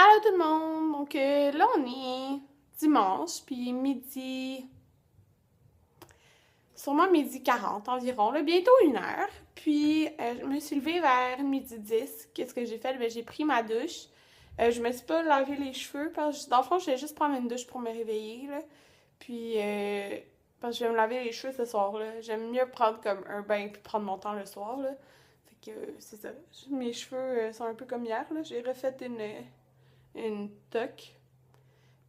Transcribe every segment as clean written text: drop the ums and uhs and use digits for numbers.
Allô tout le monde! Donc là on est dimanche, puis midi, sûrement midi 40 environ, là, bientôt 1 heure. Puis je me suis levée vers midi 10. Qu'est-ce que j'ai fait? Ben, j'ai pris ma douche. Je me suis pas lavé les cheveux parce que dans le fond je vais juste prendre une douche pour me réveiller. Là. Puis parce que je vais me laver les cheveux ce soir. Là. J'aime mieux prendre comme un bain puis prendre mon temps le soir. Là. Fait que c'est ça. Mes cheveux sont un peu comme hier. Là. J'ai refait une toque.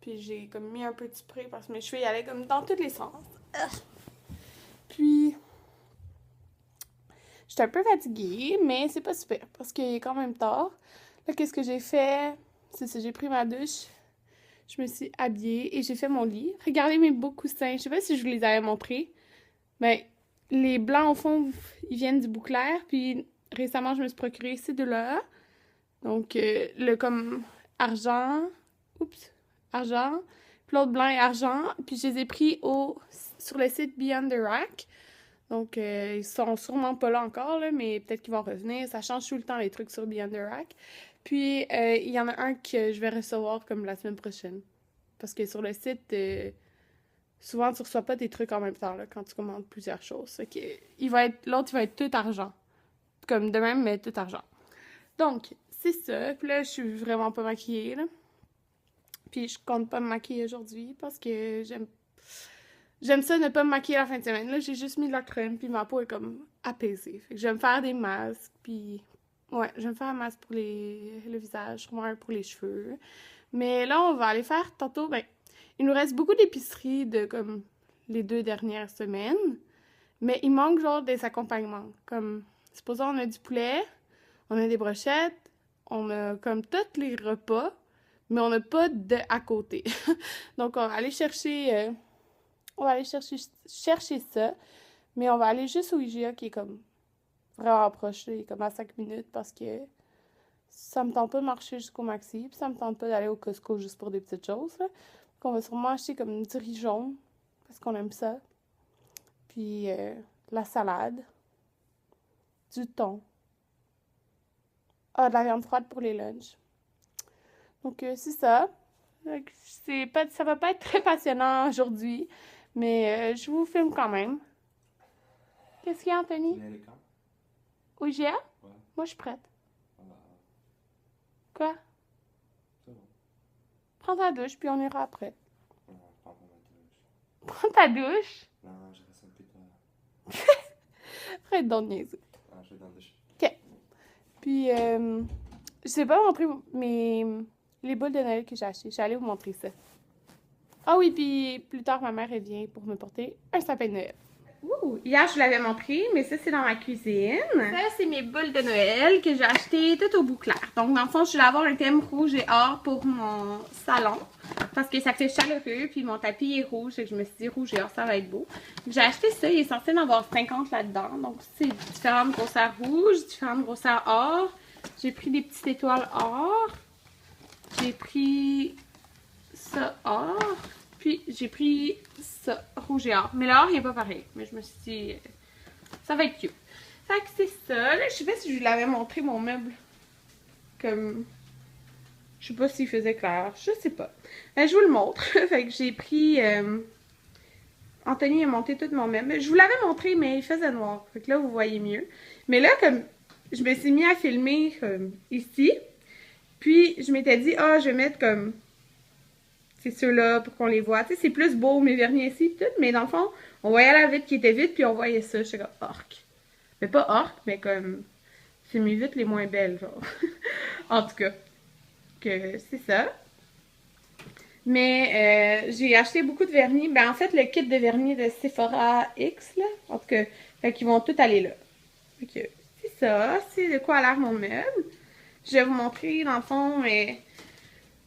Puis j'ai comme mis un peu de spray parce que mes cheveux y allaient comme dans tous les sens. Puis j'étais un peu fatiguée, mais c'est pas super parce qu'il est quand même tard. Là, qu'est-ce que j'ai fait? C'est ça, j'ai pris ma douche, je me suis habillée et j'ai fait mon lit. Regardez mes beaux coussins. Je sais pas si je vous les avais montrés. Mais les blancs au fond, ils viennent du Bouclair. Puis récemment, je me suis procuré ces deux-là. Donc, le comme argent. Oups. Argent. Puis l'autre blanc et argent. Puis je les ai pris sur le site Beyond the Rack. Donc, ils sont sûrement pas là encore, là, mais peut-être qu'ils vont revenir. Ça change tout le temps les trucs sur Beyond the Rack. Puis, il y en a un que je vais recevoir comme la semaine prochaine. Parce que sur le site, souvent, tu reçois pas des trucs en même temps là, quand tu commandes plusieurs choses. Fait que, l'autre, il va être tout argent. Comme de même, mais tout argent. Donc, c'est ça. Puis là, je suis vraiment pas maquillée, là. Puis je compte pas me maquiller aujourd'hui parce que j'aime ça ne pas me maquiller la fin de semaine. Là, j'ai juste mis de la crème, puis ma peau est comme apaisée. Fait que je vais me faire des masques, puis ouais, je vais me faire un masque pour le visage, sûrement un pour les cheveux. Mais là, on va aller faire tantôt, ben, il nous reste beaucoup d'épiceries de comme les 2 dernières semaines, mais il manque genre des accompagnements. Comme, supposons on a du poulet, on a des brochettes, on a comme tous les repas, mais on n'a pas de à côté. Donc on va aller chercher ça, mais on va aller juste au IGA qui est comme vraiment proche, là, comme à 5 minutes parce que ça me tente pas de marcher jusqu'au Maxi, puis ça me tente pas d'aller au Costco juste pour des petites choses. Là. Donc on va sûrement acheter comme du riz jaune parce qu'on aime ça, puis la salade, du thon, de la viande froide pour les lunchs. Donc c'est ça. Ça va pas être très passionnant aujourd'hui, mais je vous filme quand même. Qu'est-ce qu'il y a, Anthony? Tu quand? Au IGA? Ouais. Moi, je suis prête. Ah bah, Quoi? c'est bon. Prends ta douche, puis on ira après. Non, je prends pas ma douche. Prends ta douche. Non, je reste un peu tard. Arrête d'en niaiser. Ah, je vais dans la douche. OK. Puis, je sais pas montrer les boules de Noël que j'ai achetées. Je vais aller vous montrer ça. Ah oui, puis plus tard, ma mère, elle vient pour me porter un sapin de Noël. Ouh, hier, je vous l'avais montré, mais ça, c'est dans ma cuisine. Ça, c'est mes boules de Noël que j'ai achetées tout au Bouclair. Donc, dans le fond, je vais avoir un thème rouge et or pour mon salon. Parce que ça fait chaleureux, puis mon tapis est rouge. Et je me suis dit, rouge et or, ça va être beau. J'ai acheté ça, il est censé en avoir 50 là-dedans. Donc, c'est différentes grosseurs rouges, différentes grosseurs or. J'ai pris des petites étoiles or. J'ai pris ça or. Puis j'ai pris ça, rouge et or. Mais l'or, il n'est pas pareil. Mais je me suis dit, ça va être cute. Fait que c'est ça. Là, je sais pas si je vous l'avais montré, mon meuble. Comme, je sais pas s'il faisait clair. Je sais pas. Mais je vous le montre. Fait que j'ai pris... Anthony a monté tout mon meuble. Je vous l'avais montré, mais il faisait noir. Fait que là, vous voyez mieux. Mais là, comme, je me suis mis à filmer comme ici. Puis, je m'étais dit, je vais mettre comme... C'est ceux-là pour qu'on les voit. Tu sais, c'est plus beau, mes vernis ici, tout. Mais dans le fond, on voyait la vitre qui était vide, puis on voyait ça. J'étais comme, orc. Mais pas orc, mais comme, c'est mes vitres les moins belles, genre. En tout cas, que c'est ça. Mais j'ai acheté beaucoup de vernis. Ben, en fait, le kit de vernis de Sephora X, là. En tout cas, fait qu'ils vont tous aller là. Fait que, c'est ça. C'est de quoi a l'air mon meuble. Je vais vous montrer, dans le fond, mais...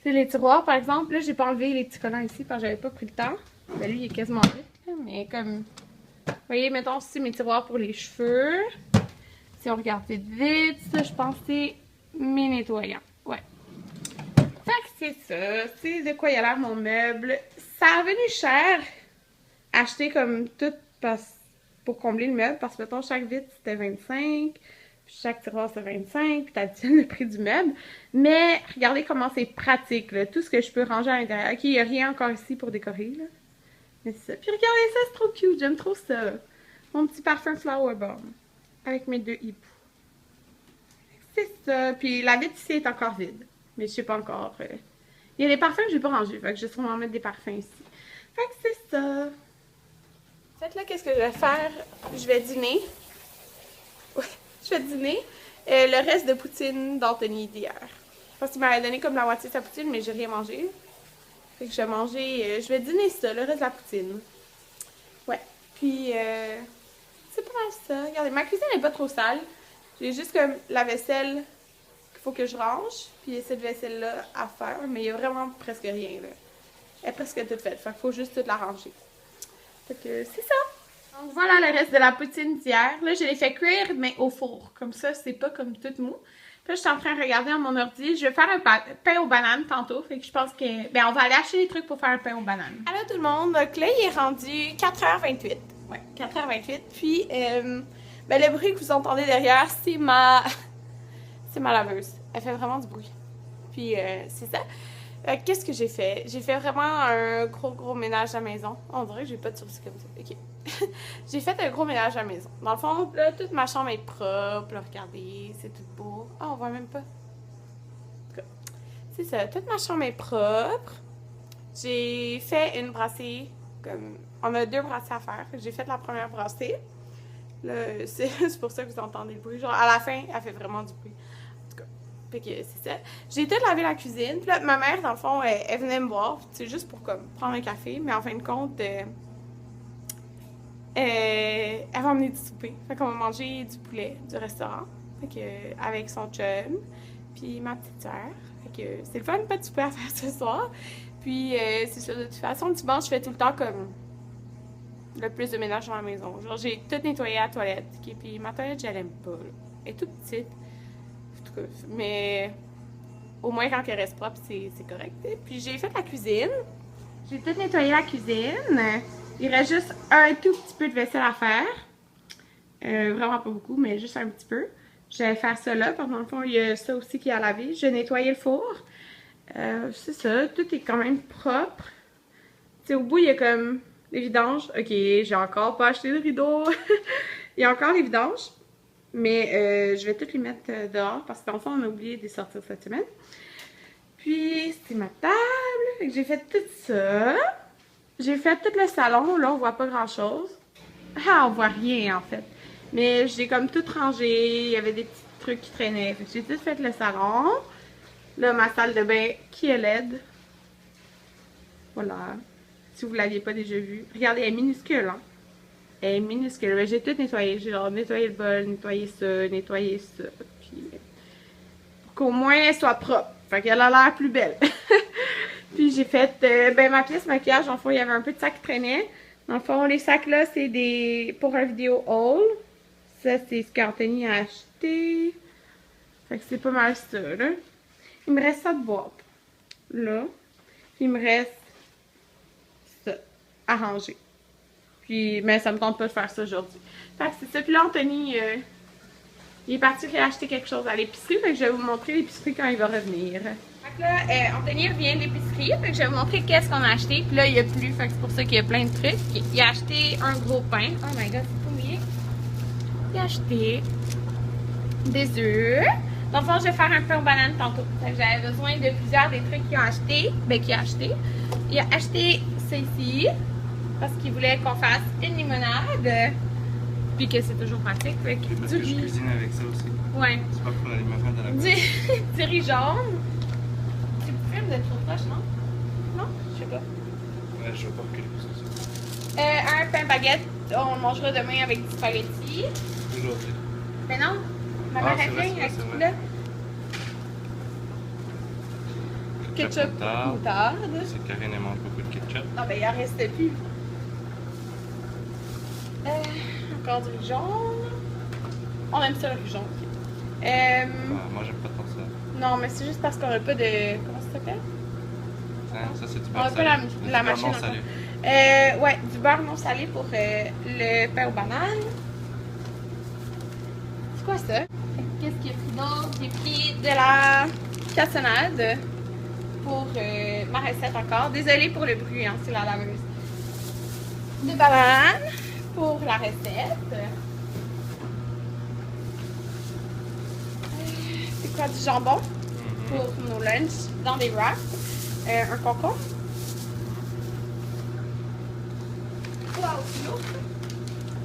C'est les tiroirs, par exemple. Là, j'ai pas enlevé les petits collants ici parce que j'avais pas pris le temps. Ben, lui, il est quasiment vide. Mais comme... Vous voyez, mettons, c'est mes tiroirs pour les cheveux. Si on regarde vite, vite, ça, je pense que c'est mes nettoyants. Ouais. Fait que c'est ça. C'est de quoi il a l'air mon meuble. Ça a revenu cher. Acheter comme tout pour combler le meuble. Parce que, mettons, chaque vitre, c'était 25. Puis chaque tiroir, c'est 25, puis t'additionnes le prix du meuble. Mais regardez comment c'est pratique, là. Tout ce que je peux ranger à l'intérieur. Ok, il n'y a rien encore ici pour décorer, là. Mais c'est ça. Puis regardez ça, c'est trop cute. J'aime trop ça. Mon petit parfum Flower Bomb. Avec mes 2 hiboux. C'est ça. Puis la vitre ici est encore vide. Mais je sais pas encore. Il y a des parfums que je vais pas ranger. Fait que je vais sûrement mettre des parfums ici. Fait que c'est ça. En fait, là, qu'est-ce que je vais faire? Je vais dîner. Ouais, je vais dîner. Le reste de poutine d'Anthony d'hier. Parce qu'il m'avait donné comme la moitié de sa poutine, mais j'ai rien mangé. Fait que je vais manger. Je vais dîner ça, le reste de la poutine. Ouais. Puis, c'est pas mal ça. Regardez, ma cuisine n'est pas trop sale. J'ai juste comme la vaisselle qu'il faut que je range. Puis cette vaisselle-là à faire. Mais il y a vraiment presque rien, là. Elle est presque toute faite. Fait qu'il faut juste toute la ranger. Fait que c'est ça. Donc voilà le reste de la poutine d'hier. Là, je l'ai fait cuire, mais au four. Comme ça, c'est pas comme tout mou. Puis là, je suis en train de regarder à mon ordi. Je vais faire un pain aux bananes tantôt. Fait que je pense que... Ben, on va aller acheter des trucs pour faire un pain aux bananes. Allô tout le monde. Donc là, il est rendu 4h28. Ouais, 4h28. Puis, ben, le bruit que vous entendez derrière, c'est ma... c'est ma laveuse. Elle fait vraiment du bruit. Puis, c'est ça. Qu'est-ce que j'ai fait? J'ai fait vraiment un gros ménage à la maison. On dirait que j'ai pas de sourcils comme ça. Ok. J'ai fait un gros ménage à la maison. Dans le fond, là, toute ma chambre est propre. Là, regardez, c'est tout beau. Ah, on voit même pas. En tout cas, c'est ça. Toute ma chambre est propre. J'ai fait une brassée. Comme... On a 2 brassées à faire. J'ai fait la première brassée. Là, c'est pour ça que vous entendez le bruit. Genre, à la fin, elle fait vraiment du bruit. Fait que c'est ça. J'ai tout lavé la cuisine. Puis là, ma mère, dans le fond, elle venait me voir. C'est juste pour comme prendre un café. Mais en fin de compte, elle va emmener du souper. Fait qu'on va manger du poulet du restaurant. Fait que avec son chum. Puis ma petite soeur. Fait que c'est le fun, pas de souper à faire ce soir. Puis c'est ça, de toute façon, le dimanche, je fais tout le temps comme le plus de ménage dans la maison. Genre, j'ai tout nettoyé à la toilette. Okay? Puis ma toilette, je l'aime pas. Là. Elle est toute petite. Mais au moins quand elle reste propre, c'est correct. Puis j'ai fait la cuisine. J'ai tout nettoyé la cuisine. Il reste juste un tout petit peu de vaisselle à faire. Vraiment pas beaucoup, mais juste un petit peu. Je vais faire ça là. Dans le fond, il y a ça aussi qui est à laver. Je vais nettoyer le four. C'est ça. Tout est quand même propre. Tu sais, au bout, il y a comme les vidanges. Ok, j'ai encore pas acheté de rideau. Il y a encore les vidanges. Mais je vais toutes les mettre dehors parce qu'en fait, on a oublié de les sortir cette semaine. Puis, c'est ma table. J'ai fait tout ça. J'ai fait tout le salon. Là, on voit pas grand-chose. Ah, on voit rien, en fait. Mais j'ai comme tout rangé. Il y avait des petits trucs qui traînaient. Fait que j'ai tout fait le salon. Là, ma salle de bain qui est laide. Voilà. Si vous ne l'aviez pas déjà vue. Regardez, elle est minuscule, hein. Elle est minuscule. Mais j'ai tout nettoyé. J'ai genre nettoyé le bol, nettoyé ça. Puis pour qu'au moins elle soit propre. Fait qu'elle a l'air plus belle. Puis j'ai fait ben ma pièce maquillage. En fond, il y avait un peu de sacs qui traînaient. Dans le fond, les sacs là, c'est des pour un vidéo haul. Ça, c'est ce qu'Anthony a acheté. Fait que c'est pas mal ça, là. Il me reste ça de boîte. Là. Puis il me reste ça à ranger. Puis, mais ça me tente pas de faire ça aujourd'hui. Fait que c'est ça. Puis là, Anthony, il est parti acheter quelque chose à l'épicerie. Fait que je vais vous montrer l'épicerie quand il va revenir. Fait que là, Anthony revient de l'épicerie. Fait que je vais vous montrer qu'est-ce qu'on a acheté. Puis là, il n'y a plus. Fait que c'est pour ça qu'il y a plein de trucs. Il a acheté un gros pain. Oh my god, c'est pas mouillé. Il a acheté des œufs. Dans le fond, je vais faire un pain aux bananes tantôt. Fait que j'avais besoin de plusieurs des trucs qu'il a acheté. Ben, qu'il a acheté. Il a acheté ceci. Parce qu'il voulait qu'on fasse une limonade. Puis que c'est toujours pratique. Fait que parce que je cuisine avec ça aussi. Ouais. C'est pas pour la limonade à la base. Du riz jaune. Tu filmes de trop proche, non? Non? Je sais pas. Ouais, je veux pas reculer pour ça. Un pain baguette. On le mangera demain avec du spaghetti. Aujourd'hui. Mais non. Ma mère a fait avec ce coup-là. Ketchup, moutarde. C'est Karine aime beaucoup de ketchup. Ah ben il en reste plus. Encore du riz jaune. On aime ça le riz jaune. Moi j'aime pas trop ça. Non mais c'est juste parce qu'on n'a pas de... Comment ça s'appelle? Hein, ça c'est du On beurre n'a salé. pas la Du beurre machine non encore. salé. Ouais, du beurre non salé pour le pain aux bananes. C'est quoi ça? qu'est-ce qu'il y a pris d'autre? J'ai pris de la cassonade pour ma recette encore. Désolée pour le bruit, hein, c'est la laveuse. Des bananes pour la recette. C'est quoi, du jambon pour nos lunchs dans des wraps. Un concombre. Wow, c'est lourd.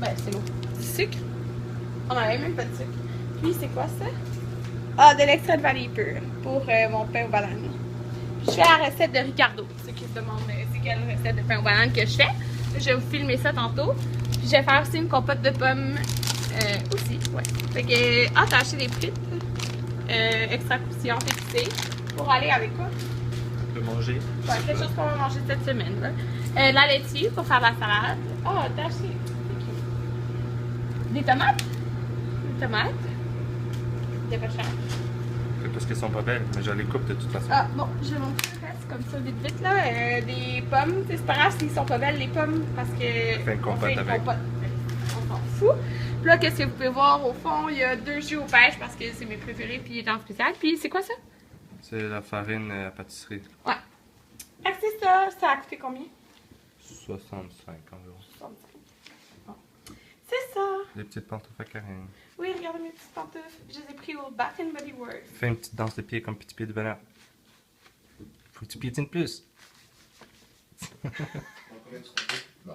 Ben, c'est lourd. Du sucre. On n'avait même pas de sucre. Puis, c'est quoi ça? Ah, de l'extrait de vanille pure pour mon pain aux bananes. Je fais la recette de Ricardo. Ceux qui se demandent c'est quelle recette de pain aux bananes que je fais. Je vais vous filmer ça tantôt. Puis, je vais faire aussi une compote de pommes aussi. Ouais. Fait que, t'as acheté des frites extra croustillantes épicées pour aller avec quoi? On peut manger. Ouais, quelque chose qu'on va manger cette semaine. Là. La laitue pour faire la salade. Ah, t'as acheté des tomates. Des tomates. Des pêcheurs. Parce qu'elles sont pas belles, mais je les coupe de toute façon. Ah, bon, je vais montrer le reste comme ça vite vite là. Des pommes, c'est pas grave s'ils sont pas belles les pommes parce que. On fait une compote avec. On s'en fout. Puis là, qu'est-ce que vous pouvez voir au fond? Il y a 2 jus aux pêches parce que c'est mes préférés puis il est en spécial. Puis c'est quoi ça? C'est la farine à pâtisserie. Ouais. Ah, c'est ça. Ça a coûté combien? 65 environ. 65. Bon. C'est ça. Des petites pantoufles à Karine. Oui, regardez mes petites pantoufles. Je les ai pris au Bath & Body Works. Fais une petite danse de pied comme petit pied de bonheur. Faut que tu piétines plus. Ben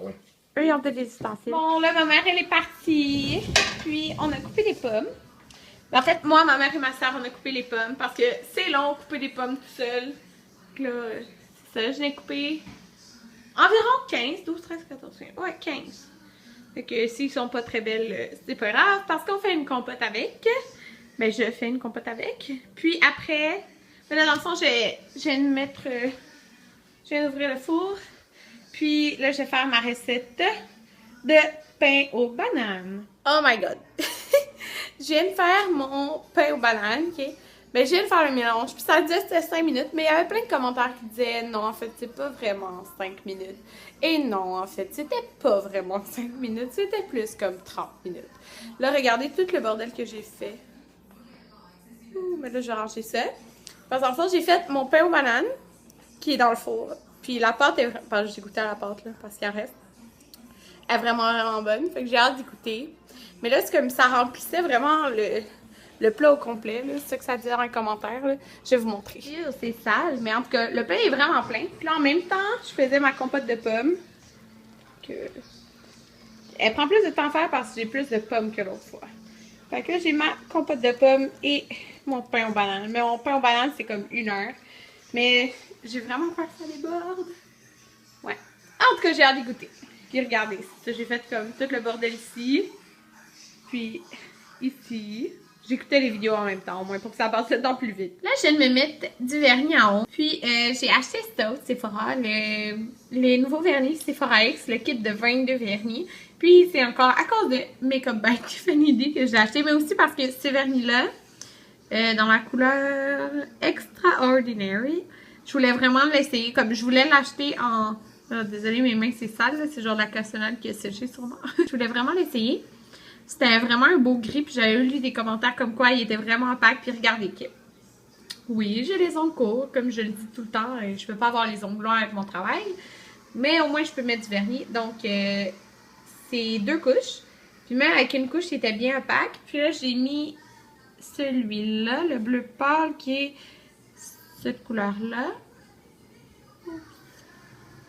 ouais. Eux, ils ont peut-être des ustensiles. Bon, là, ma mère, elle est partie. Puis, on a coupé des pommes. En fait, moi, ma mère et ma soeur, on a coupé les pommes parce que c'est long couper des pommes tout seul. Donc là, c'est ça, je l'ai coupé environ 15, 12, 13, 14, 15. Ouais, 15. Fait que s'ils sont pas très belles, c'est pas grave parce qu'on fait une compote avec. Ben, je fais une compote avec. Puis après, ben là, dans le fond, je viens de mettre. Je viens d'ouvrir le four. Puis là, je vais faire ma recette de pain aux bananes. Oh my god! Je viens de faire mon pain aux bananes, ok? Ben, je viens de faire le mélange. Puis ça disait que c'était 5 minutes, mais il y avait plein de commentaires qui disaient non, en fait, c'est pas vraiment 5 minutes. Et non, en fait, c'était pas vraiment 5 minutes, c'était plus comme 30 minutes. Là, regardez tout le bordel que j'ai fait. Ouh, mais là, je vais ranger ça. Parce qu'en fait, j'ai fait mon pain aux bananes, qui est dans le four. Puis la pâte est vraiment... J'ai goûté à la pâte, là, parce qu'elle reste. Elle est vraiment, vraiment bonne. Fait que j'ai hâte d'y goûter. Mais là, c'est comme ça remplissait vraiment le plat au complet. C'est ça que ça dit dans les commentaires. Là. Je vais vous montrer. C'est sale, mais en tout cas, le pain est vraiment plein. Puis là, en même temps, je faisais ma compote de pommes. Elle prend plus de temps à faire parce que j'ai plus de pommes que l'autre fois. Fait que là, j'ai ma compote de pommes et mon pain aux bananes. Mais mon pain aux bananes, c'est comme 1 heure. Mais j'ai vraiment peur que ça déborde. Ouais. En tout cas, j'ai hâte d'y goûter. Puis regardez, ça, j'ai fait comme tout le bordel ici. Puis ici. J'écoutais les vidéos en même temps, au moins, pour que ça passe le temps plus vite. Là, je viens de me mettre du vernis en haut. Puis, j'ai acheté ça au Sephora, les nouveaux vernis Sephora X, le kit de 22 vernis. Puis, c'est encore à cause de Makeup by Tiffany que j'ai acheté, mais aussi parce que ce vernis-là, dans la couleur Extraordinary, je voulais vraiment l'essayer. Comme je voulais l'acheter en... Oh, désolée, mes mains, c'est sale, c'est genre de la cassonade qui a séché sûrement. Je voulais vraiment l'essayer. C'était vraiment un beau gris, puis j'avais lu des commentaires comme quoi il était vraiment opaque, puis regardez que... Oui, j'ai les ongles courts, comme je le dis tout le temps, et je peux pas avoir les ongles longs avec mon travail, mais au moins je peux mettre du vernis, donc c'est 2 couches, puis même avec une couche, il était bien opaque, puis là j'ai mis celui-là, le bleu pâle, qui est cette couleur-là,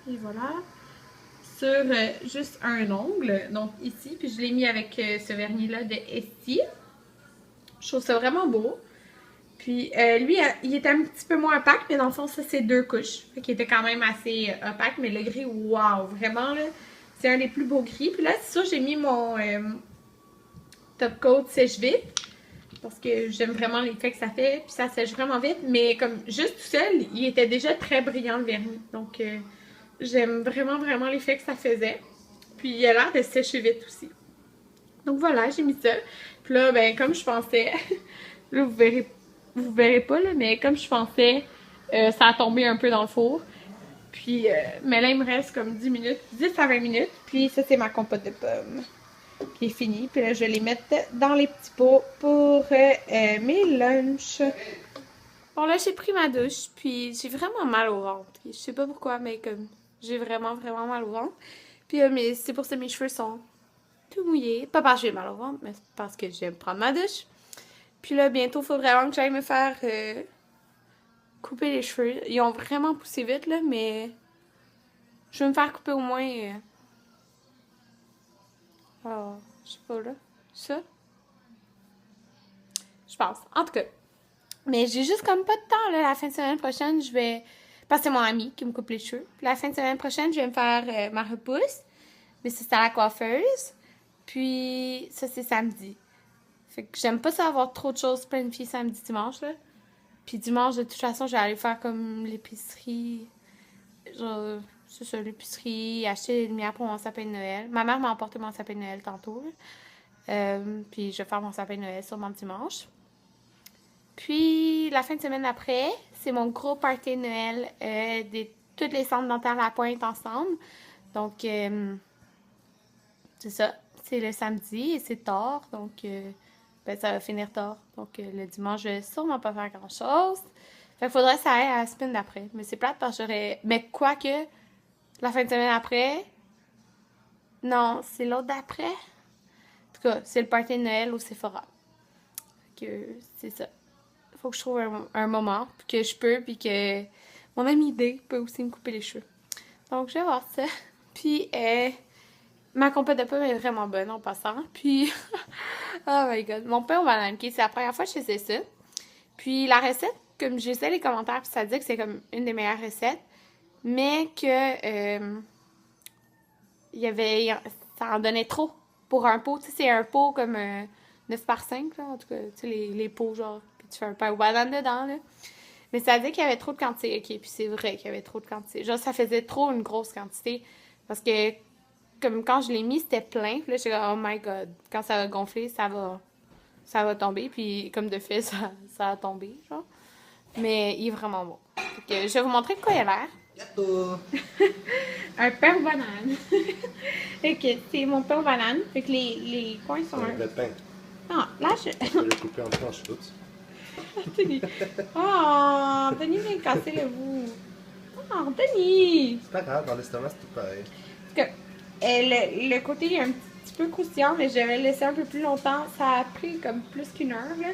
et voilà, sur juste un ongle, donc ici, puis je l'ai mis avec ce vernis-là de Estie. Je trouve ça vraiment beau. Puis lui, il était un petit peu moins opaque, mais dans le fond, ça c'est 2 couches. Fait qu'il était quand même assez opaque, mais le gris, waouh, vraiment là, c'est un des plus beaux gris. Puis là, c'est sûr, j'ai mis mon top coat sèche vite, parce que j'aime vraiment l'effet que ça fait, puis ça sèche vraiment vite, mais comme juste tout seul, il était déjà très brillant le vernis, donc... j'aime vraiment, vraiment l'effet que ça faisait. Puis il a l'air de sécher vite aussi. Donc voilà, j'ai mis ça. Puis là, ben comme je pensais, là vous verrez pas là, mais comme je pensais, ça a tombé un peu dans le four. Puis, mais là il me reste comme 10 minutes, 10 à 20 minutes. Puis ça c'est ma compote de pommes. qui est fini. Puis là, je vais les mettre dans les petits pots pour mes lunchs. Bon, là, j'ai pris ma douche, puis j'ai vraiment mal au ventre. Je sais pas pourquoi, mais comme j'ai vraiment, vraiment mal au ventre. Puis c'est pour ça que mes cheveux sont tout mouillés. Pas parce que j'ai mal au ventre, mais parce que j'aime prendre ma douche. Puis là, bientôt, il faut vraiment que j'aille me faire couper les cheveux. Ils ont vraiment poussé vite, là, mais je vais me faire couper au moins... Oh, je sais pas, là. Ça? Je pense. En tout cas. Mais j'ai juste comme pas de temps, là. La fin de semaine prochaine, je vais... Parce que c'est mon ami qui me coupe les cheveux. Puis la fin de semaine prochaine, je vais me faire ma repousse. Mais ça, c'est à la coiffeuse. Puis ça, c'est samedi. Fait que j'aime pas ça avoir trop de choses planifiées samedi, dimanche, là. Puis dimanche, de toute façon, je vais aller faire comme l'épicerie. Genre, c'est ça, l'épicerie, acheter les lumières pour mon sapin de Noël. Ma mère m'a emporté mon sapin de Noël tantôt, là. Puis je vais faire mon sapin de Noël sûrement dimanche. Puis, la fin de semaine après, c'est mon gros party de Noël toutes les centres dentaires La Pointe ensemble. Donc, c'est ça. C'est le samedi et c'est tard. Donc, ça va finir tard. Donc, le dimanche, je vais sûrement pas faire grand-chose. Fait qu'il faudrait que ça aille à la semaine d'après. Mais c'est plate parce que j'aurais... Mais quoique, la fin de semaine après... Non, c'est l'autre d'après. En tout cas, c'est le party de Noël au Sephora. Fait que c'est ça. Faut que je trouve un moment que je peux, puis que mon ami D peut aussi me couper les cheveux. Donc, je vais voir ça. Puis, ma compète de pommes est vraiment bonne en passant. Puis, oh my god, mon pain au banane, okay, c'est la première fois que je faisais ça. Puis, la recette, comme j'essaie les commentaires, puis ça dit que c'est comme une des meilleures recettes, mais que ça en donnait trop pour un pot. Tu sais, c'est un pot comme 9 par 5, là, en tout cas, tu sais, les pots, genre, puis tu fais un pain aux bananes dedans, là. Mais ça dit qu'il y avait trop de quantité, ok, puis c'est vrai qu'il y avait trop de quantité. Genre, ça faisait trop une grosse quantité, parce que, comme quand je l'ai mis, c'était plein, puis là, j'étais comme, oh my god, quand ça va gonfler, ça va tomber, puis comme de fait, ça a tombé, genre. Mais il est vraiment bon. Donc, je vais vous montrer de quoi il a l'air. Gâteau! Un pain aux bananes. Ok, c'est mon pain aux bananes. Fait que les coins sont... Un vrai pain. Non, là, Je vais le couper en tranches. Oups. Denis. Oh, Denis vient de casser le bout. Oh, Denis! C'est pas grave, dans l'estomac, c'est tout pareil. Parce que le côté est un petit peu croustillant, mais je vais le laisser un peu plus longtemps. Ça a pris comme plus qu'une heure, là.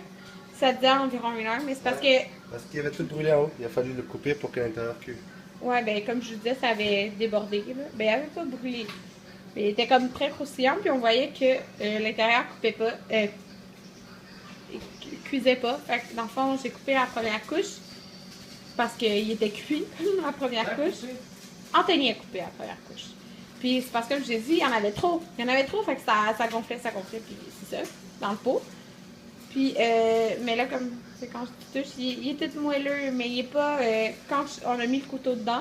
Ça disait environ une heure, mais c'est parce que... Parce qu'il y avait tout brûlé en haut. Il a fallu le couper pour que l'intérieur cuise. Ouais, ben comme je vous disais, ça avait débordé, là. Ben, il avait pas brûlé. Mais il était comme très croustillant, puis on voyait que l'intérieur coupait pas, cuisait pas. Fait que dans le fond, j'ai coupé la première couche, parce qu'il était cuit, la première couche. Anthony a coupé la première couche. Puis c'est parce que, comme je l'ai dit, il y en avait trop. Il y en avait trop, fait que ça gonflait, puis c'est ça, dans le pot. Puis, mais là, comme c'est quand je touche, il est tout moelleux, mais il est pas. Quand on a mis le couteau dedans,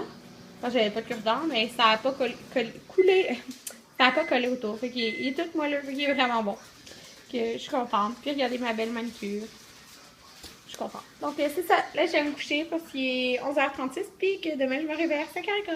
quand j'avais pas de cure-dent, mais ça a pas coulé. Ça a pas collé autour. Fait qu'il il est tout moelleux, fait qu'il est vraiment bon. Que je suis contente. Puis regardez ma belle manicure. Je suis contente. Donc, c'est ça. Là, je vais me coucher parce qu'il est 11h36, puis que demain, je me réveille à 5h15.